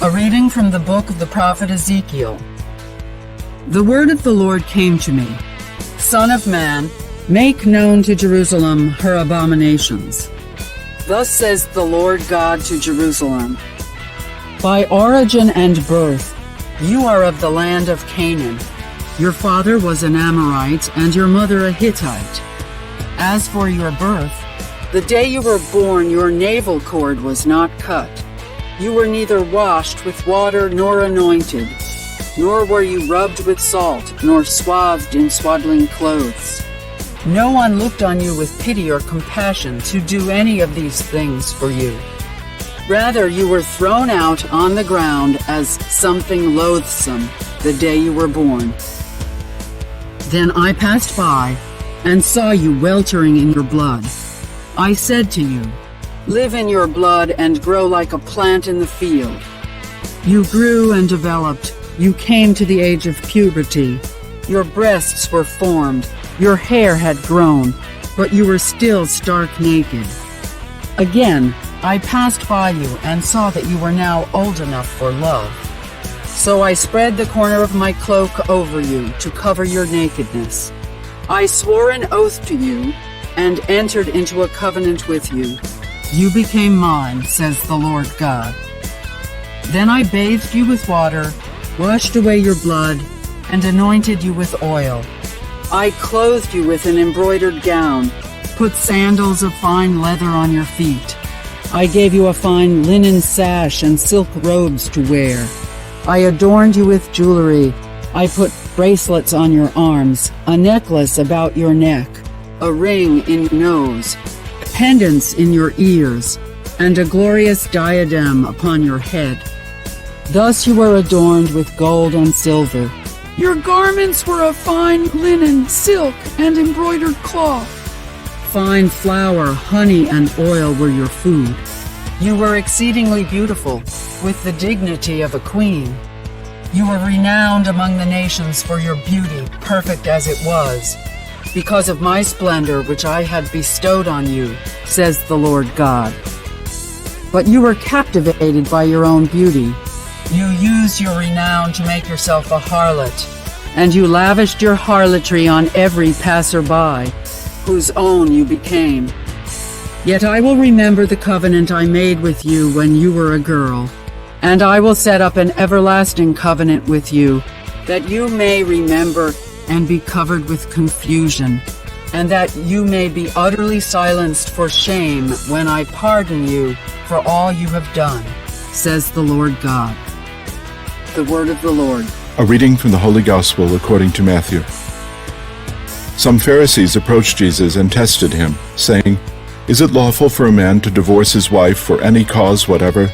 A reading from the book of the prophet Ezekiel. The word of the Lord came to me. Son of man, make known to Jerusalem her abominations. Thus says the Lord God to Jerusalem. By origin and birth, you are of the land of Canaan. Your father was an Amorite and your mother a Hittite. As for your birth, the day you were born, your navel cord was not cut. You were neither washed with water nor anointed, nor were you rubbed with salt, nor swathed in swaddling clothes. No one looked on you with pity or compassion to do any of these things for you. Rather, you were thrown out on the ground as something loathsome the day you were born. Then I passed by and saw you weltering in your blood. I said to you, live in your blood and grow like a plant in the field. You grew and developed. You came to the age of puberty. Your breasts were formed. Your hair had grown, but you were still stark naked. Again, I passed by you and saw that you were now old enough for love. So I spread the corner of my cloak over you to cover your nakedness. I swore an oath to you and entered into a covenant with you. You became mine, says the Lord God. Then I bathed you with water, washed away your blood, and anointed you with oil. I clothed you with an embroidered gown, put sandals of fine leather on your feet. I gave you a fine linen sash and silk robes to wear. I adorned you with jewelry. I put bracelets on your arms, a necklace about your neck, a ring in your nose, pendants in your ears, and a glorious diadem upon your head. Thus you were adorned with gold and silver. Your garments were of fine linen, silk, and embroidered cloth. Fine flour, honey, and oil were your food. You were exceedingly beautiful, with the dignity of a queen. You were renowned among the nations for your beauty, perfect as it was, because of my splendor which I had bestowed on you, says the Lord God. But you were captivated by your own beauty. You used your renown to make yourself a harlot, and you lavished your harlotry on every passerby, whose own you became. Yet I will remember the covenant I made with you when you were a girl, and I will set up an everlasting covenant with you, that you may remember and be covered with confusion, and that you may be utterly silenced for shame when I pardon you for all you have done, says the Lord God. The word of the Lord. A reading from the Holy Gospel according to Matthew. Some Pharisees approached Jesus and tested him, saying, "Is it lawful for a man to divorce his wife for any cause whatever?"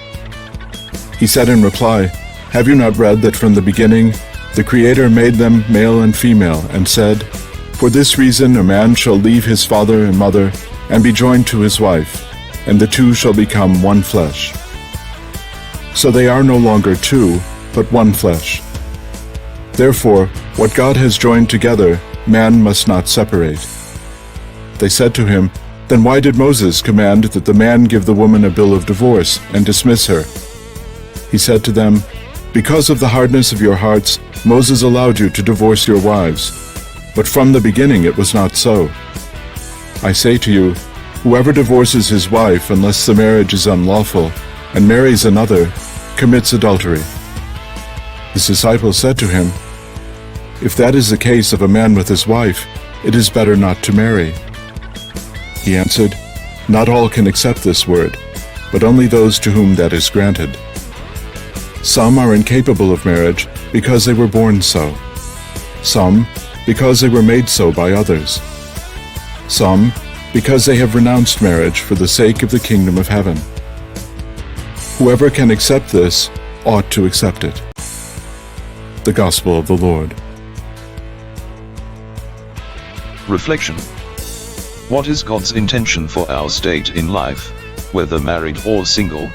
He said in reply, "Have you not read that from the beginning the Creator made them male and female, and said, 'For this reason a man shall leave his father and mother, and be joined to his wife, and the two shall become one flesh.' So they are no longer two, but one flesh. Therefore, what God has joined together, man must not separate." They said to him, "Then why did Moses command that the man give the woman a bill of divorce and dismiss her?" He said to them, "Because of the hardness of your hearts, Moses allowed you to divorce your wives. But from the beginning it was not so. I say to you, whoever divorces his wife unless the marriage is unlawful, and marries another, commits adultery." His disciples said to him, "If that is the case of a man with his wife, it is better not to marry." He answered, "Not all can accept this word, but only those to whom that is granted. Some are incapable of marriage because they were born so. Some because they were made so by others. Some because they have renounced marriage for the sake of the kingdom of heaven. Whoever can accept this ought to accept it." The Gospel of the Lord. Reflection. What is God's intention for our state in life, whether married or single?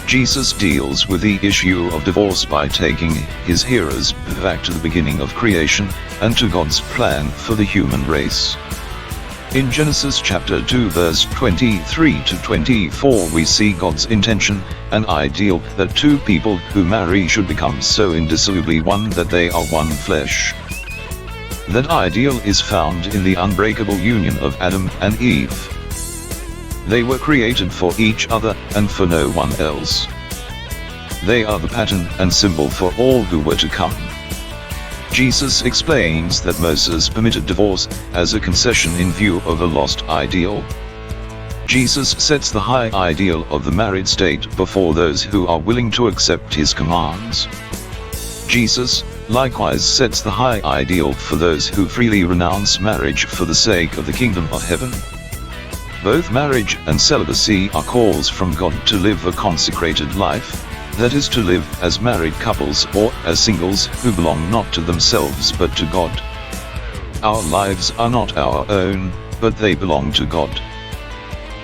Jesus deals with the issue of divorce by taking his hearers back to the beginning of creation, and to God's plan for the human race. In Genesis chapter 2 verse 23 to 24 we see God's intention, an ideal that two people who marry should become so indissolubly one that they are one flesh. That ideal is found in the unbreakable union of Adam and Eve. They were created for each other and for no one else. They are the pattern and symbol for all who were to come. Jesus explains that Moses permitted divorce as a concession in view of a lost ideal. Jesus sets the high ideal of the married state before those who are willing to accept his commands. Jesus, likewise, sets the high ideal for those who freely renounce marriage for the sake of the kingdom of heaven. Both marriage and celibacy are calls from God to live a consecrated life, that is, to live as married couples or as singles who belong not to themselves but to God. Our lives are not our own, but they belong to God.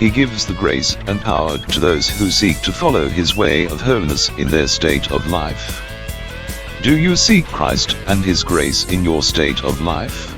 He gives the grace and power to those who seek to follow his way of holiness in their state of life. Do you seek Christ and his grace in your state of life?